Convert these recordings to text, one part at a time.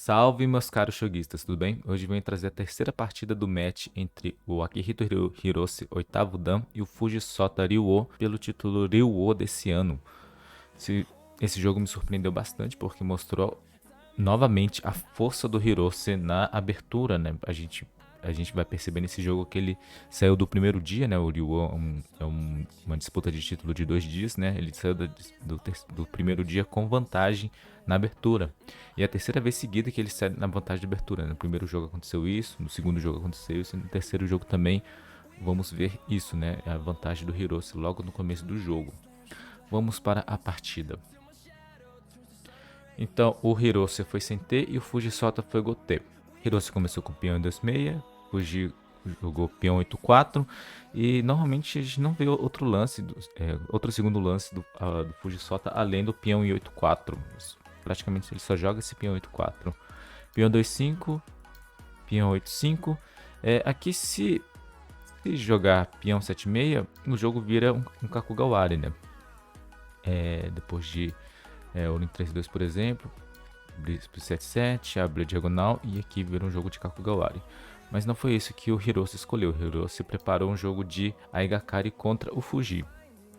Salve, meus caros shoguistas, tudo bem? Hoje venho trazer a terceira partida do match entre o Akihito Hirose, oitavo Dan, e o Fujisato Ryuo pelo título Ryuo desse ano. Esse jogo me surpreendeu bastante porque mostrou novamente a força do Hirose na abertura, né? A gente vai perceber nesse jogo que ele saiu do primeiro dia, né? O Ryu uma disputa de título de 2 dias, né? Ele saiu do primeiro dia com vantagem na abertura. E é a terceira vez seguida que ele sai na vantagem de abertura, né? No primeiro jogo aconteceu isso, no segundo jogo aconteceu isso, e no terceiro jogo também vamos ver isso, né? A vantagem do Hirose logo no começo do jogo. Vamos para a partida. Então o Hirose foi sem T e o Fujisato foi Gote. Hirose começou com o peão em 2,6, Fuji jogou peão 8,4 e normalmente a gente não vê outro lance, outro segundo lance do Fujisato além do peão em 8,4. Praticamente ele só joga esse peão 8,4. Peão 2,5, peão 8,5. Aqui se jogar peão 7,6, o jogo vira um Kakugawari, né? Depois de ouro em 3,2, por exemplo, bispo 7,7, abre a diagonal e aqui vira um jogo de Kakugawari. Mas não foi isso que o Hirose escolheu. O Hirose preparou um jogo de Aigakari contra o Fuji.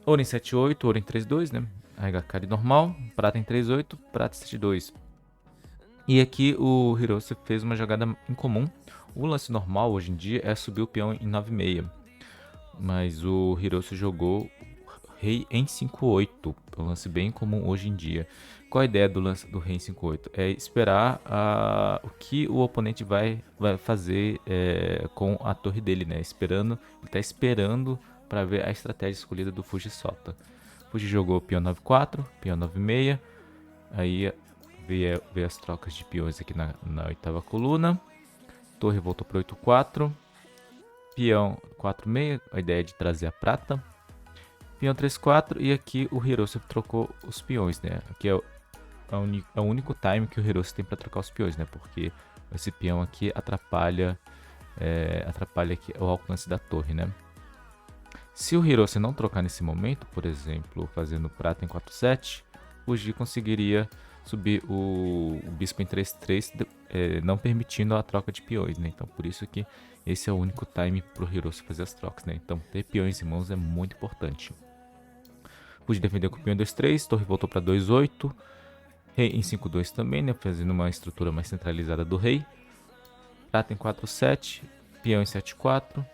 Ouro em 7,8, ouro em 3,2, né? Aigakari normal, prata em 3,8, prata em 7,2. E aqui o Hirose fez uma jogada incomum. O lance normal hoje em dia é subir o peão em 9,6. Mas o Hirose jogou rei em 5,8, um lance bem comum hoje em dia. Qual a ideia do lance do rei em 5,8? É esperar o que o oponente vai fazer com a torre dele, né? Ele está esperando para ver a estratégia escolhida do Fujisato. Fuji jogou peão 9,4, peão 9,6, aí veio as trocas de peões aqui na oitava coluna. Torre voltou para 8,4, peão 4,6, a ideia é de trazer a prata. Peão 3,4 e aqui o Hirose trocou os peões, né? Aqui é o único time que o Hirose tem para trocar os peões, né? Porque esse peão aqui atrapalha aqui o alcance da torre, né? Se o Hirose não trocar nesse momento, por exemplo, fazendo prata em 4,7, o Fuji conseguiria subir o bispo em 3,3, não permitindo a troca de peões, né? Então por isso que esse é o único time para o Hirose fazer as trocas, né? Então ter peões em mãos é muito importante. Fuji defendeu com o peão em 2,3, torre voltou para 2,8, rei em 5,2 também, né? Fazendo uma estrutura mais centralizada do rei. Prata em 4,7, peão em 7,4,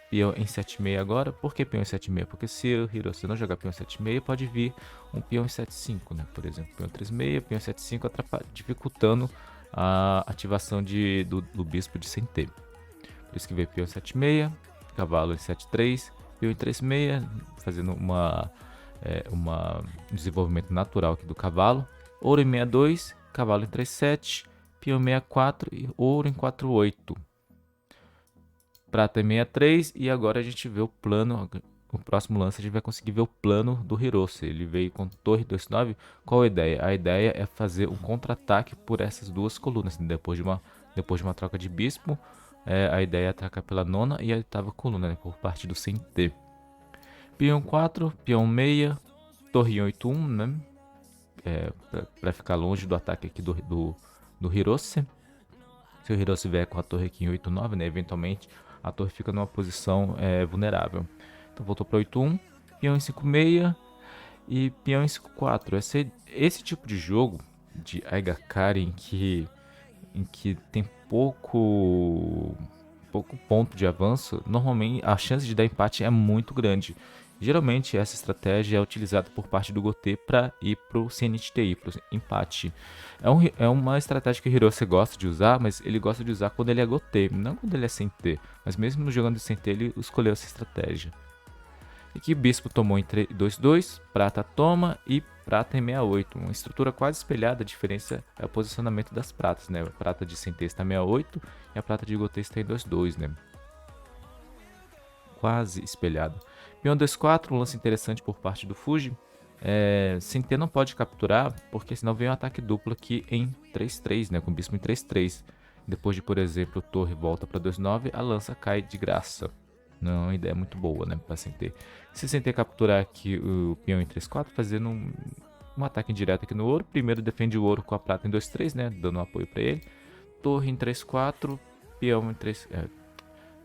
peão em 7,6 agora. Por que peão em 7,6? Porque se o Hirose não jogar peão em 7,6, pode vir um peão em 7,5, né? Por exemplo, peão em 3,6, peão em 7,5, dificultando a ativação do bispo de sem T. Por isso que veio peão em 7,6, cavalo em 7,3, peão em 3,6, fazendo um desenvolvimento natural aqui do cavalo. Ouro em 6,2, cavalo em 3,7, peão em 6,4 e ouro em 4,8. Prata em 6,3 e agora a gente vê o plano. O próximo lance a gente vai conseguir ver o plano do Hirose. Ele veio com torre 2,9. Qual a ideia? A ideia é fazer um contra-ataque por essas duas colunas. Depois de uma troca de bispo, a ideia é atacar pela nona e a oitava coluna, né, por parte do sem T. Peão 4, peão 6, torre em 8,1, né? Para ficar longe do ataque aqui do Hirose. Se o Hirose vier com a torre aqui em 8,9, né? Eventualmente a torre fica numa posição vulnerável. Então voltou para 8,1, peão em 5,6 e peão em 5,4. Esse tipo de jogo de Aigakari em que tem pouco ponto de avanço, normalmente a chance de dar empate é muito grande. Geralmente essa estratégia é utilizada por parte do Gote para ir para o CNTI, para o empate. É uma estratégia que o Hirose gosta de usar, mas ele gosta de usar quando ele é Gote, não quando ele é sem T. Mas mesmo jogando sem T, ele escolheu essa estratégia. Aqui bispo tomou em 2,2, prata toma e prata em 6,8. Uma estrutura quase espelhada, a diferença é o posicionamento das pratas, né? A prata de sem T está em 6,8 e a prata de Gote está em 2,2, né? Quase espelhado. Peão 2,4, um lance interessante por parte do Fuji. Sem T não pode capturar, porque senão vem um ataque duplo aqui em 3,3, né? Com o bispo em 3,3. Depois de, por exemplo, torre volta para 2,9, a lança cai de graça. Não é uma ideia muito boa, né? Para sem T. Se sem T capturar aqui o peão em 3,4, fazendo um ataque indireto aqui no ouro. Primeiro defende o ouro com a prata em 2-3, né? Dando um apoio para ele. Torre em 3-4, peão em 3...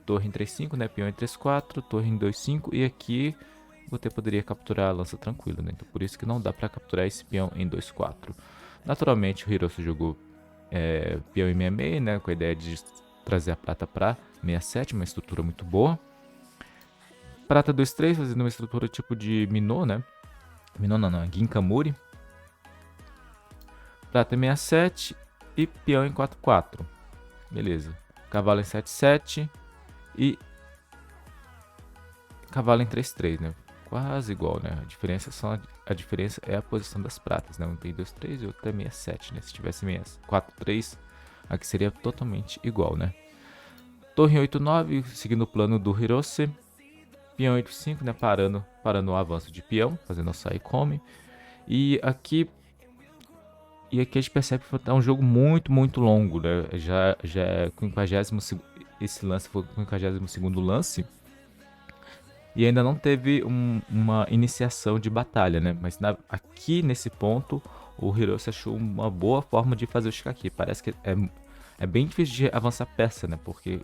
torre em 3-5, né? Peão em 3-4, torre em 2-5. E aqui você poderia capturar a lança tranquilo, né? Então por isso que não dá para capturar esse peão em 2-4. Naturalmente o Hiroshi jogou peão em 6-6, né? Com a ideia de trazer a prata para 6-7, uma estrutura muito boa. Prata 2-3, fazendo uma estrutura tipo de Minô, né? Minô não, Ginkamuri. Prata em 6-7 e peão em 4-4. Beleza. Cavalo em 7-7 e cavalo em 3-3, né? Quase igual, né? A diferença é a posição das pratas, né? Um tem 2-3 e outro é 6-7, né? Se tivesse 4-3, aqui seria totalmente igual, né? Torre em 8-9, seguindo o plano do Hirose. Peão 8-5, né? Parando o avanço de peão, fazendo o sai come. E aqui a gente percebe que é um jogo muito, muito longo, né? Já é 52º, esse lance foi o 52º lance. E ainda não teve uma iniciação de batalha, né? Mas aqui nesse ponto, o Hirose achou uma boa forma de fazer o Shikaki. Parece que é bem difícil de avançar peça, né? Porque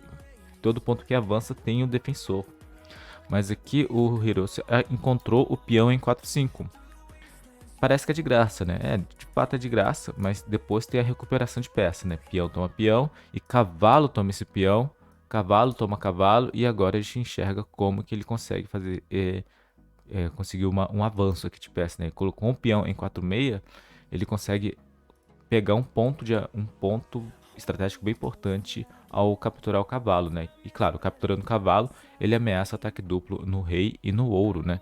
todo ponto que avança tem o defensor. Mas aqui o Hirose encontrou o peão em 4-5. Parece que é de graça, né? De fato é de graça, mas depois tem a recuperação de peça, né? Peão toma peão e cavalo toma esse peão. Cavalo toma cavalo e agora a gente enxerga como que ele consegue fazer, conseguir um avanço aqui de peça, né? Colocou um peão em 4-6, ele consegue pegar um ponto estratégico bem importante ao capturar o cavalo, né? E claro, capturando o cavalo, ele ameaça ataque duplo no rei e no ouro, né?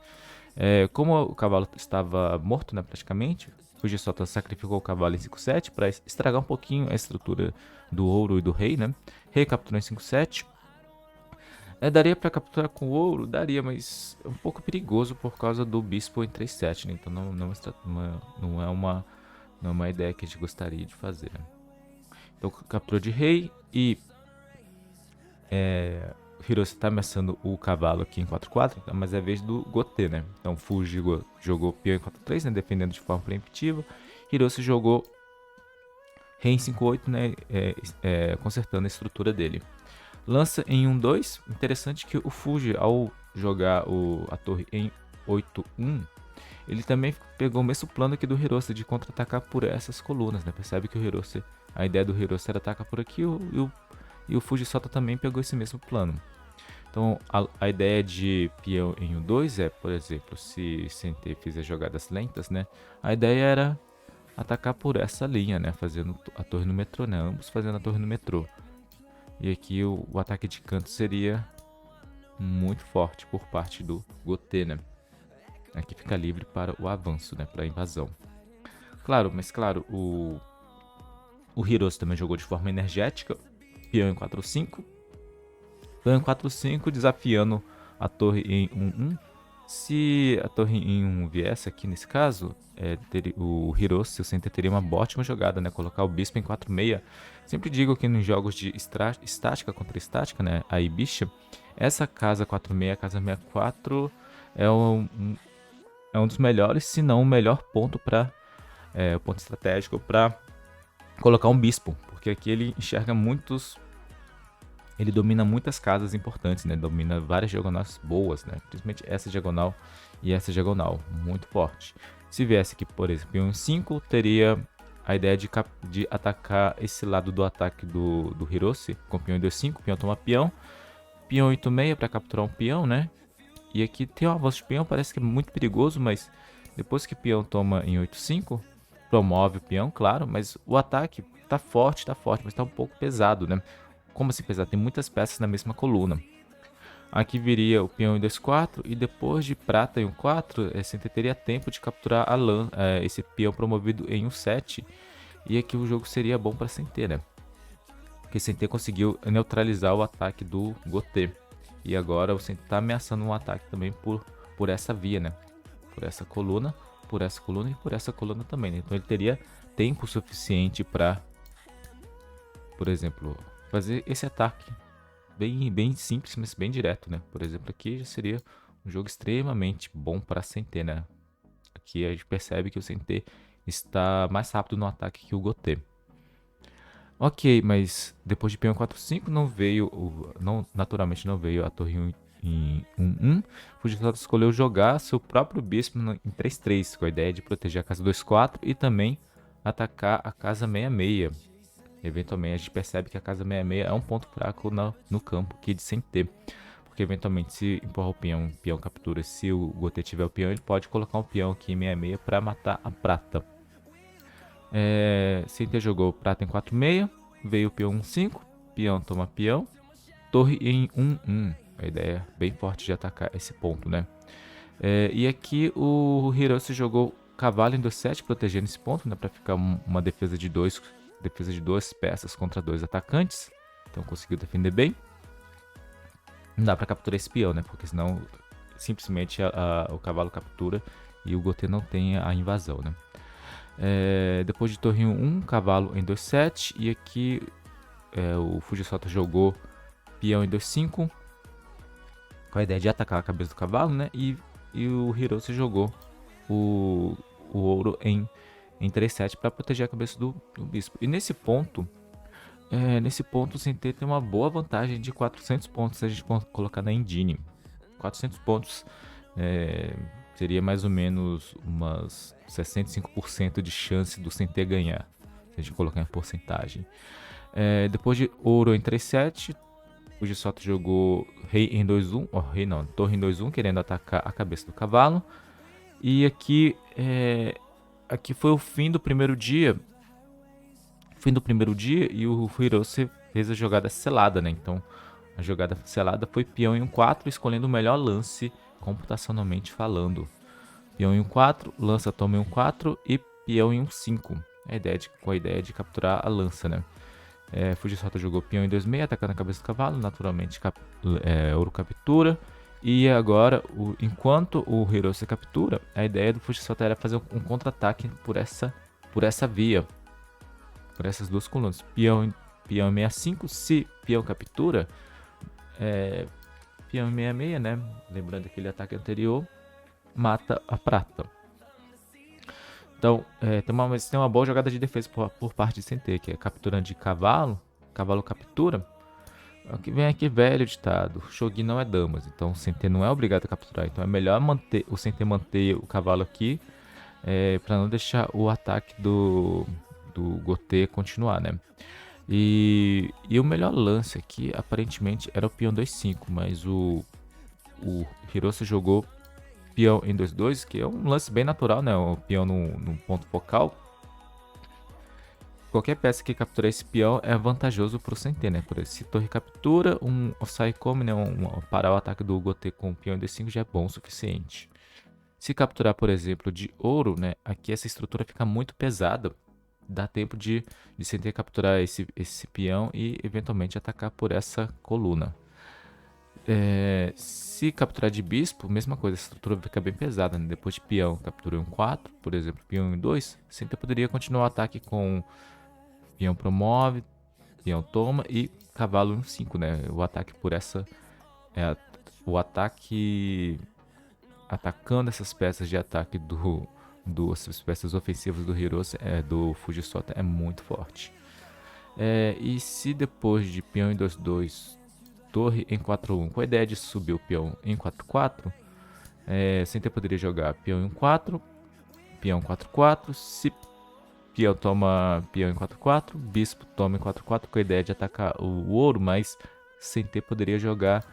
Como o cavalo estava morto, né, praticamente, Fujisato sacrificou o cavalo em 5-7 para estragar um pouquinho a estrutura do ouro e do rei, né? Rei capturou em 5-7. Daria para capturar com ouro? Daria, mas é um pouco perigoso por causa do bispo em 3-7, né? Então não é uma ideia que a gente gostaria de fazer, né? Então capturou de rei e o Hirose está ameaçando o cavalo aqui em 4-4, mas é a vez do Gote, né? Então Fuji jogou peão em 4-3, né? Defendendo de forma preemptiva. Hirose jogou rei em 5-8, né? Consertando a estrutura dele. Lança em 1-2. Interessante que o Fuji, ao jogar a torre em 8-1, ele também pegou o mesmo plano aqui do Hirose de contra-atacar por essas colunas, né? Percebe que a ideia do Hirose era atacar por aqui e o Fujisato também pegou esse mesmo plano. Então a ideia de peão em 1-2 é, por exemplo, se Sentei fizer jogadas lentas, né? A ideia era atacar por essa linha, né? Fazendo a torre no metrô, né? Ambos fazendo a torre no metrô. E aqui o ataque de canto seria muito forte por parte do Gote, né? Aqui fica livre para o avanço, né? Para a invasão. Claro, o Hirose também jogou de forma energética. Peão em 4-5. Peão em 4-5, desafiando a torre em 1-1. Se a torre em 1 viesse aqui nesse caso, o Hirose, o Sentei, teria uma ótima jogada, né? Colocar o bispo em 4-6. Sempre digo que nos jogos de estática contra estática, né? A Ibisha, essa casa 4-6, a casa 64, é um dos melhores, se não o melhor ponto ponto estratégico para colocar um bispo, porque aqui ele enxerga ele domina muitas casas importantes, né? Domina várias diagonais boas, né? Principalmente essa diagonal e essa diagonal, muito forte. Se viesse aqui, por exemplo, peão 5, teria a ideia de atacar esse lado do ataque do Hirose, com peão em 2-5, peão toma peão, peão 8-6 para capturar um peão, né? E aqui tem um avanço de peão, parece que é muito perigoso, mas depois que o peão toma em 8-5, promove o peão, claro, mas o ataque tá forte, mas tá um pouco pesado, né? Como assim pesado? Tem muitas peças na mesma coluna. Aqui viria o peão em 2-4 e depois de prata em 1-4, Sentei teria tempo de capturar esse peão promovido em 1-7. E aqui o jogo seria bom para Sentei, né? Porque Sentei conseguiu neutralizar o ataque do Gote. E agora o Sentei está ameaçando um ataque também por essa via, né? Por essa coluna e por essa coluna também, né? Então ele teria tempo suficiente para, por exemplo, fazer esse ataque bem simples, mas bem direto, né? Por exemplo, aqui já seria um jogo extremamente bom para Sentei, né? aqui a gente percebe que o Sentê está mais rápido no ataque que o Gotê. Ok, mas depois de peão 4-5 não veio, naturalmente não veio a torre 1 em 1-1. Fujisata escolheu jogar seu próprio bispo em 3-3, com a ideia de proteger a casa 2-4 e também atacar a casa 66. Eventualmente a gente percebe que a casa 66 é um ponto fraco no campo aqui de Sentê. Porque eventualmente se empurrar o peão captura, se o Gotê tiver o peão, ele pode colocar um peão aqui em 66 para matar a prata. Sentê jogou prata em 4-6, veio o peão 1-5, peão toma peão, torre em 1-1. A ideia é bem forte de atacar esse ponto, né? E aqui o Hirose jogou cavalo em 2-7, protegendo esse ponto, né? Para ficar uma defesa de duas peças contra dois atacantes. Então conseguiu defender bem. Não dá para capturar esse peão, né? Porque senão simplesmente o cavalo captura e o Gotê não tem a invasão, né? Depois de torre 1, cavalo em 2-7. E aqui o Fujisata jogou peão em 2-5, com a ideia de atacar a cabeça do cavalo, né? E o Hirose jogou o ouro em 3-7 para proteger a cabeça do bispo. E nesse ponto o Sentê tem uma boa vantagem de 400 pontos se a gente colocar na engine. 400 pontos seria mais ou menos umas 65% de chance do Sentê ganhar, se a gente colocar em porcentagem. Depois de ouro em 3-7, o Fujisata jogou rei em 2-1, torre em 2-1, querendo atacar a cabeça do cavalo. E aqui foi o fim do primeiro dia. E o Hirose fez a jogada selada, né? Então a jogada selada foi peão em 1-4, escolhendo o melhor lance computacionalmente falando. Peão em 1-4, lança toma em 1-4 e peão em 1-5. Com a ideia de capturar a lança, né? Fujisata jogou peão em 2-6, atacando a cabeça do cavalo, naturalmente ouro captura. E agora, enquanto o Hirose captura, a ideia do Fujisata era fazer um contra-ataque por essa via, por essas duas colunas. Peão em 65, se peão captura, peão em 66, né? Lembrando aquele ataque anterior, mata a prata. Então, tem uma boa jogada de defesa por parte de Sentê, que é capturando de cavalo captura. Aqui vem aqui velho ditado, Shogi não é damas, então o Sentê não é obrigado a capturar. Então é melhor o Sentê manter o cavalo aqui, para não deixar o ataque do Gotê continuar, né? E o melhor lance aqui, aparentemente, era o peão 2-5, mas o Hirose jogou peão em 2-2, que é um lance bem natural, né? O peão no ponto focal. Qualquer peça que capturar esse peão é vantajoso para o Sentê, né? Por se torre captura, um Osaikome, né? Parar o ataque do Gotê com o peão em D5 já é bom o suficiente. Se capturar, por exemplo, de ouro, né? Aqui essa estrutura fica muito pesada. Dá tempo de Sentê capturar esse peão e eventualmente atacar por essa coluna. Se capturar de bispo, mesma coisa, a estrutura fica bem pesada, né? Depois de peão, captura em 4, por exemplo, peão em 2, Sentê poderia continuar o ataque com peão promove, peão toma e cavalo em 5, né? O ataque por essa... o ataque... atacando essas peças de ataque essas peças ofensivas do Hirose, do Fujisata, é muito forte. E se depois de peão em 2-2, torre em 4-1, com a ideia de subir o peão em 4-4, Sentê poderia jogar peão em 4, peão 4-4, se peão toma peão em 4-4, bispo toma em 4-4, com a ideia de atacar o ouro, mas Sentê poderia jogar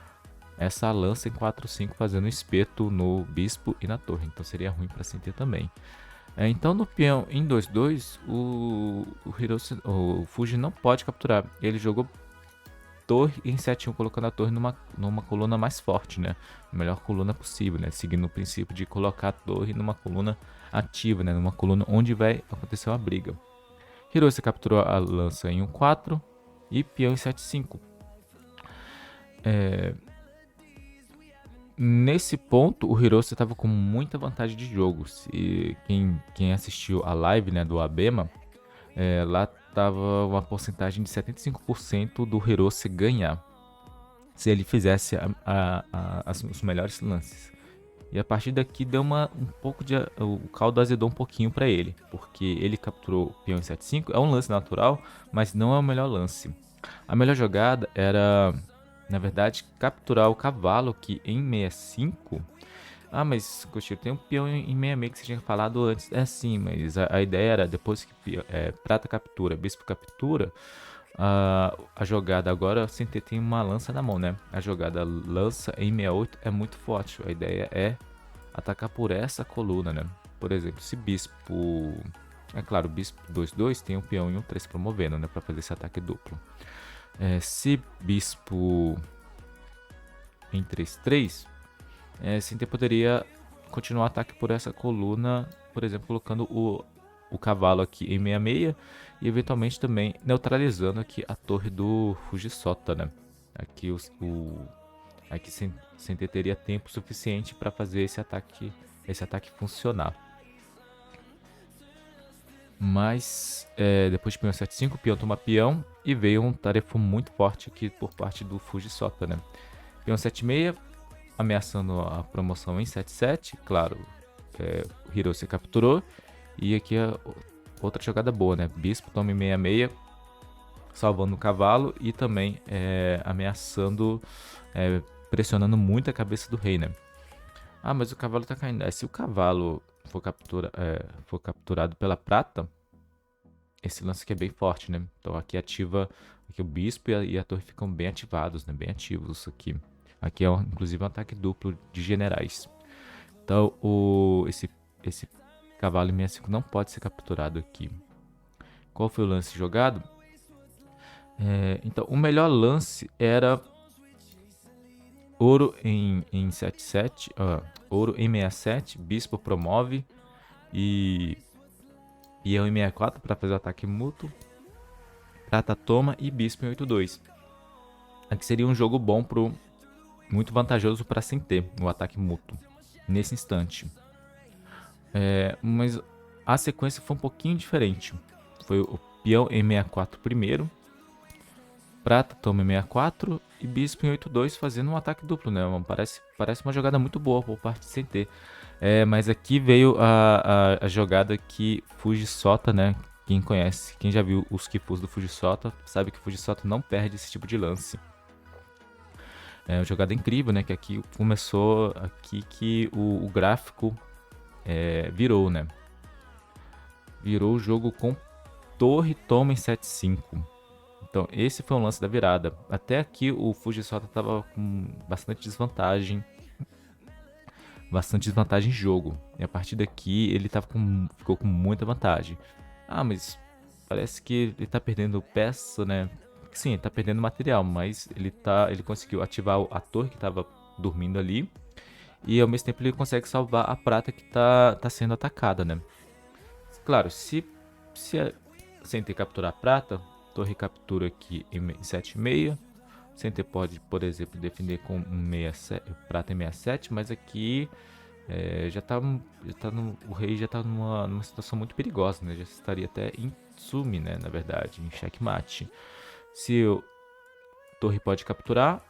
essa lança em 4-5, fazendo espeto no bispo e na torre, então seria ruim para Sentê também. Então no peão em 2-2, o Fuji não pode capturar, ele jogou torre em 7-1, colocando a torre numa coluna mais forte, né? A melhor coluna possível, né? Seguindo o princípio de colocar a torre numa coluna ativa, né? Numa coluna onde vai acontecer uma briga. Hirose capturou a lança em 1-4 e peão em 7-5. Nesse ponto, o Hirose estava com muita vantagem de jogo. Quem assistiu a live, né, do Abema, lá tava uma porcentagem de 75% do Hirose ganhar, se ele fizesse os melhores lances. E a partir daqui deu um pouco de... O caldo azedou um pouquinho para ele, porque ele capturou o peão em 7-5, é um lance natural, mas não é o melhor lance. A melhor jogada era, na verdade, capturar o cavalo, que em 65... Ah, mas, Cochilo, tem um peão em 66 que você tinha falado antes. É sim, mas a ideia era, depois que prata captura, bispo captura, a jogada agora, sem ter, tem uma lança na mão, né? A jogada lança em 68 é muito forte. A ideia é atacar por essa coluna, né? Por exemplo, se bispo... É claro, bispo 2-2 tem um peão e um 3 promovendo, né? Pra fazer esse ataque duplo. Se bispo em 3-3, Sinter poderia continuar o ataque por essa coluna, por exemplo, colocando o cavalo aqui em 66 e eventualmente também neutralizando aqui a torre do Fujiçota, né? Aqui aqui Sinter teria tempo suficiente para fazer esse ataque funcionar. Mas depois de peão 7-5, o peão toma peão e veio um tarefa muito forte aqui por parte do Fujiçota, né? Peão 7-6, ameaçando a promoção em 7-7, claro, o Hirose capturou. E aqui outra jogada boa, né? Bispo toma em 66, salvando o cavalo e também ameaçando, pressionando muito a cabeça do rei, né? Ah, mas o cavalo tá caindo. Se o cavalo for capturado pela prata, esse lance aqui é bem forte, né? Então aqui ativa, aqui o bispo e a torre ficam bem ativados, né? Bem ativos aqui. Aqui é inclusive um ataque duplo de generais. Então esse cavalo em 65 não pode ser capturado aqui. Qual foi o lance jogado? Então o melhor lance era ouro em 7-7, ouro em 67, bispo promove e peão em 64 para fazer o ataque mútuo, prata toma e bispo em 8-2. Aqui seria um jogo bom muito vantajoso para Sinter, o ataque mútuo, nesse instante. Mas a sequência foi um pouquinho diferente. Foi o peão em 64 primeiro, prata toma em 64 e bispo em 8-2 fazendo um ataque duplo, né? Parece uma jogada muito boa por parte de Sinter. Mas aqui veio a jogada que Fujiçota, né? Quem conhece, quem já viu os Kifus do Fujiçota, sabe que Fujiçota não perde esse tipo de lance. É uma jogada incrível, né? Que aqui começou aqui que o gráfico virou, né? Virou o jogo com torre toma em 7-5. Então esse foi o lance da virada. Até aqui o Fujiçota tava com bastante desvantagem em jogo. E a partir daqui ele ficou com muita vantagem. Ah, mas parece que ele tá perdendo peça, né? Sim, ele tá perdendo material, mas ele conseguiu ativar a torre que tava dormindo ali. E ao mesmo tempo ele consegue salvar a prata que tá sendo atacada, né? Claro, sem ter capturar a prata, torre captura aqui em 7,5. Sem ter pode, por exemplo, defender com um 67, prata em 67, mas aqui o rei já tá numa situação muito perigosa, né? Já estaria até em tsumi, né? Na verdade, em checkmate. Se o torre pode capturar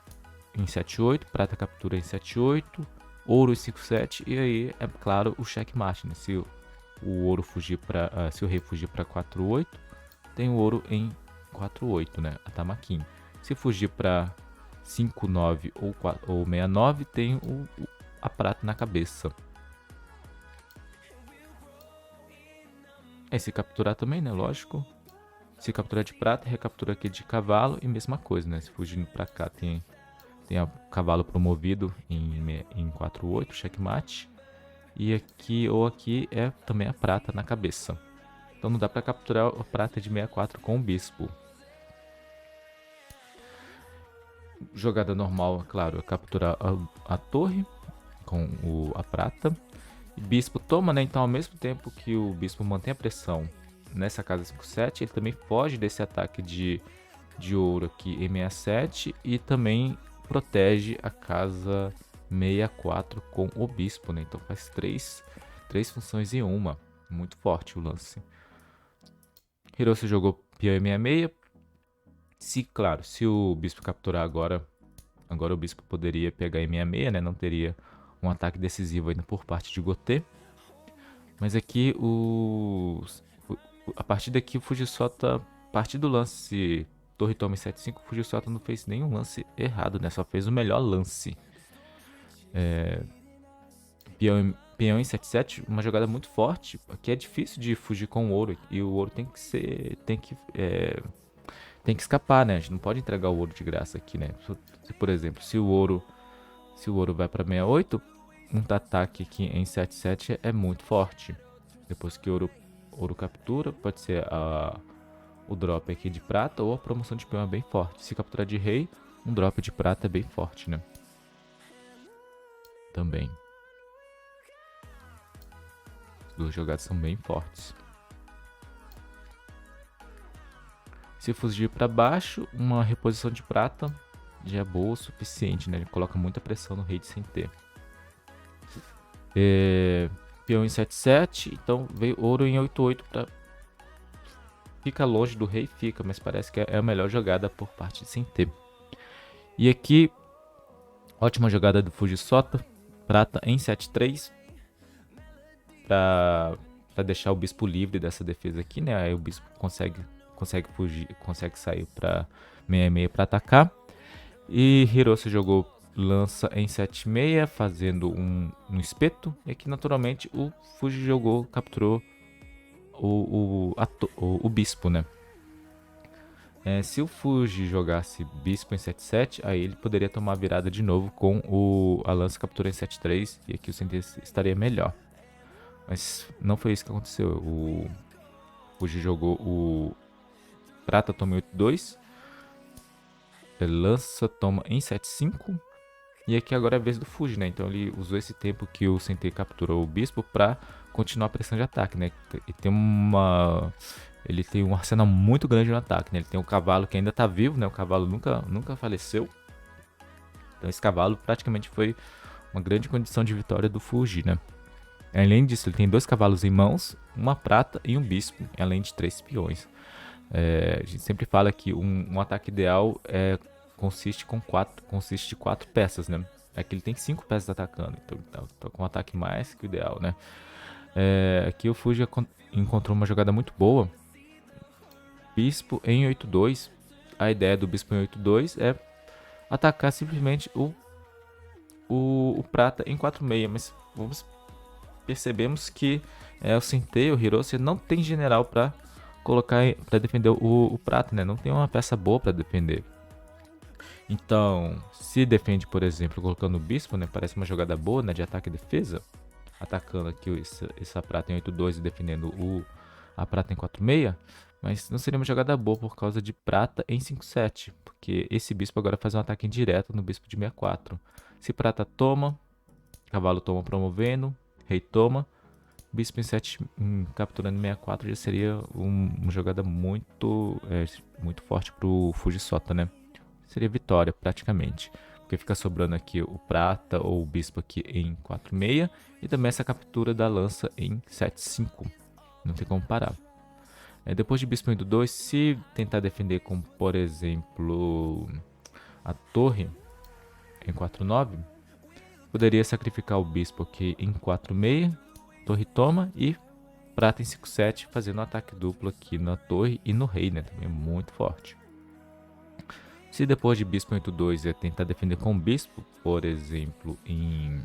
em 7-8, prata captura em 7-8, ouro em 5-7 e aí é claro o checkmate, né? Se o ouro fugir para, se o rei fugir para 4-8, tem o ouro em 4-8, né? A Tamakin. Se fugir para 5-9 ou 6-9, tem a prata na cabeça. Se capturar também, né? Lógico. Se capturar de prata, recaptura aqui de cavalo e mesma coisa, né? Se fugindo para cá, tem o cavalo promovido em 4-8, checkmate. E aqui é também a prata na cabeça. Então não dá para capturar a prata de 64 com o bispo. Jogada normal, claro, é capturar a torre com a prata. E bispo toma, né? Então ao mesmo tempo que o bispo mantém a pressão nessa casa 5-7, ele também foge desse ataque de ouro aqui em 67 e também protege a casa 64 com o bispo, né? Então faz três funções em uma. Muito forte o lance. Hirose jogou peão em 66. Se o bispo capturar agora o bispo poderia pegar em 66, né? Não teria um ataque decisivo ainda por parte de Gotê. Mas aqui a partir daqui o Fujisato, a partir do lance torre toma em 7-5, o Fujisato não fez nenhum lance errado, né? Só fez o melhor lance. Peão em 7-7, uma jogada muito forte, que é difícil de fugir com o ouro. E o ouro tem que escapar, né? A gente não pode entregar o ouro de graça aqui, né? Por exemplo, se o ouro vai para 68, um ataque aqui em 7-7 é muito forte. Depois que o ouro captura, pode ser o drop aqui de prata ou a promoção de peão é bem forte. Se capturar de rei, um drop de prata é bem forte, né? Também. As duas jogadas são bem fortes. Se fugir para baixo, uma reposição de prata já é boa o suficiente, né? Ele coloca muita pressão no rei de sem ter. Peão em 7-7, então veio ouro em 8-8 para... Fica longe do rei, fica, mas parece que é a melhor jogada por parte de sem ter. E aqui, ótima jogada do Fujisato, prata em 7-3, para deixar o bispo livre dessa defesa aqui, né? Aí o bispo consegue fugir, consegue sair para 6-6 para atacar. E Hirose jogou lança em 7-6, fazendo um espeto. E aqui, naturalmente, o Fuji capturou o bispo, né? Se o Fuji jogasse bispo em 7-7, aí ele poderia tomar a virada de novo com a lança captura em 7-3, e aqui o Sentei estaria melhor. Mas não foi isso que aconteceu. O Fuji jogou o prata toma em 8-2, lança toma em 7-5, e aqui agora é a vez do Fuji, né? Então ele usou esse tempo que o Sentei capturou o bispo para continuar a pressão de ataque, né? Ele tem um arsenal muito grande no ataque, né? Ele tem um cavalo que ainda tá vivo, né? O cavalo nunca faleceu. Então esse cavalo praticamente foi uma grande condição de vitória do Fuji, né? Além disso, ele tem 2 cavalos em mãos, uma prata e um bispo, além de 3 peões. A gente sempre fala que um ataque ideal consiste de 4 peças, né? Aqui ele tem 5 peças atacando, então tá com um ataque mais que o ideal, né? Aqui o Fuji encontrou uma jogada muito boa. Bispo em 8-2. A ideia do bispo em 8-2 é atacar simplesmente o prata em 4-6, mas percebemos que o Sentei, o Hirose, não tem general para colocar para defender o prata, né? Não tem uma peça boa para defender. Então, se defende, por exemplo, colocando o bispo, né? Parece uma jogada boa, né? De ataque e defesa. Atacando aqui essa prata em 8-2 e defendendo a prata em 4-6. Mas não seria uma jogada boa por causa de prata em 5-7. Porque esse bispo agora faz um ataque indireto no bispo de 64. Se prata toma, cavalo toma promovendo, rei toma, bispo em 7 capturando em 64 já seria uma jogada muito forte pro Fujisato, né? Seria vitória praticamente. Porque fica sobrando aqui o prata ou o bispo aqui em 4-6 e também essa captura da lança em 7-5. Não tem como parar. Depois de bispo em 2, se tentar defender com, por exemplo, a torre em 4-9, poderia sacrificar o bispo aqui em 4-6, torre toma e prata em 5-7, fazendo um ataque duplo aqui na torre e no rei, né? Também muito forte. Se depois de bispo em 8-2 tentar defender com o bispo, por exemplo, em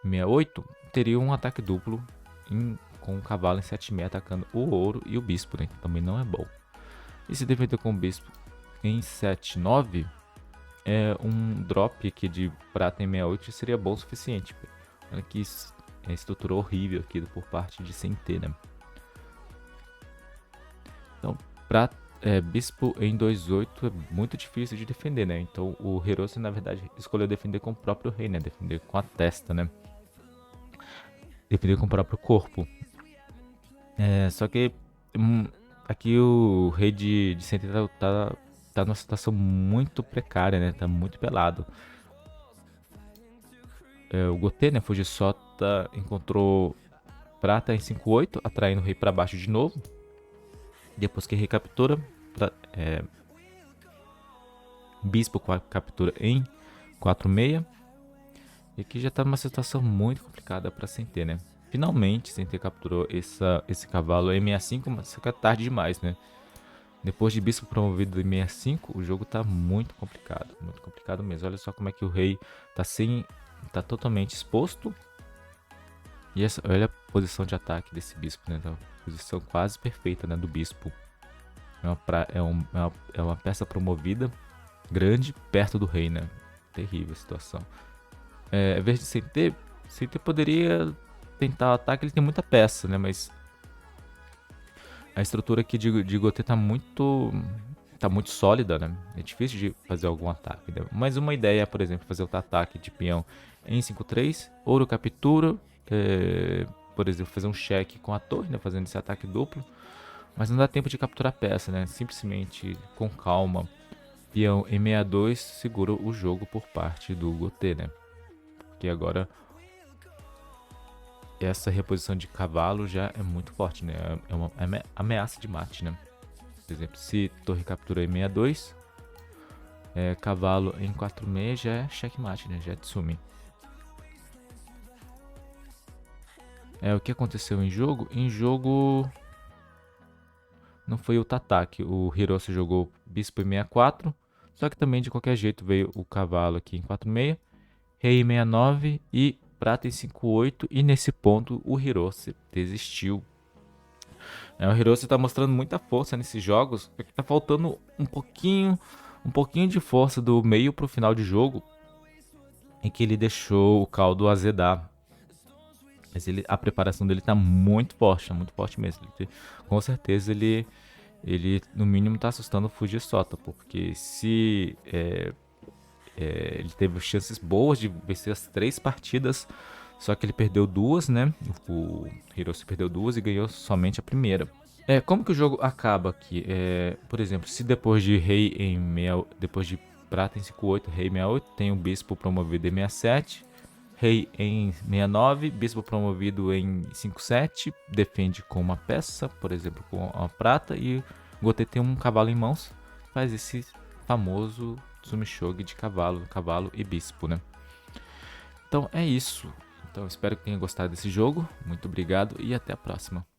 68, teria um ataque duplo com o cavalo em 7-6 atacando o ouro e o bispo, né? Que também não é bom. E se defender com o bispo em 7-9, um drop aqui de prata em 68 seria bom o suficiente. Olha que estrutura horrível aqui por parte de Sentei, né? Então, bispo em 2-8 é muito difícil de defender, né? Então o Hirose, na verdade, escolheu defender com o próprio rei, né? Defender com a testa, né? Defender com o próprio corpo. Só que aqui o rei de Sentei tá numa situação muito precária, né? Tá muito pelado. O Gotê, né? Fujisato encontrou prata em 5-8, atraindo o rei para baixo de novo. Depois que recaptura, bispo captura em 4-6. E aqui já tá numa situação muito complicada pra Sentê, né? Finalmente, Sentê capturou esse cavalo M65, mas só que é tarde demais, né? Depois de bispo promovido em 65, o jogo tá muito complicado mesmo. Olha só como é que o rei tá totalmente exposto. E olha a posição de ataque desse bispo, né? Tá uma posição quase perfeita, né, do bispo. É uma peça promovida grande perto do rei, né? Terrível a situação. Em vez de CT poderia tentar o ataque, ele tem muita peça, né? Mas a estrutura aqui de Gotê tá muito sólida, né? É difícil de fazer algum ataque, né? Mas uma ideia é, por exemplo, fazer outro ataque de peão em 5-3, ouro captura, por exemplo, fazer um cheque com a torre, né? Fazendo esse ataque duplo. Mas não dá tempo de capturar peça, né? Simplesmente, com calma, peão em 62 segura o jogo por parte do Gotê, né? Porque agora essa reposição de cavalo já é muito forte, né? É uma ameaça de mate, né? Por exemplo, se torre captura em 62, cavalo em 4-6 já é checkmate, né? Já é Tsumi. O que aconteceu em jogo? Em jogo não foi o Tataki. O Hiroshi jogou bispo em 64, só que também de qualquer jeito veio o cavalo aqui em 4-6, rei em 69 e prata em 5-8. E nesse ponto o Hiroshi desistiu. O Hiroshi tá mostrando muita força nesses jogos, só que tá faltando um pouquinho de força do meio pro final de jogo, em que ele deixou o caldo azedar. Mas a preparação dele tá muito forte mesmo. Com certeza ele no mínimo tá assustando o Fujisato, porque se ele teve chances boas de vencer as 3 partidas, só que ele perdeu 2, né? O Hiroshi perdeu 2 e ganhou somente a primeira. Como que o jogo acaba aqui? Por exemplo, se depois de rei depois de prata em 5-8, rei em 68, tem um bispo promovido em 67, rei em 69, bispo promovido em 5-7, defende com uma peça, por exemplo, com a prata, e Gotê tem um cavalo em mãos, faz esse famoso Tsumishogi de cavalo e bispo, né? Então é isso. Então espero que tenha gostado desse jogo. Muito obrigado e até a próxima.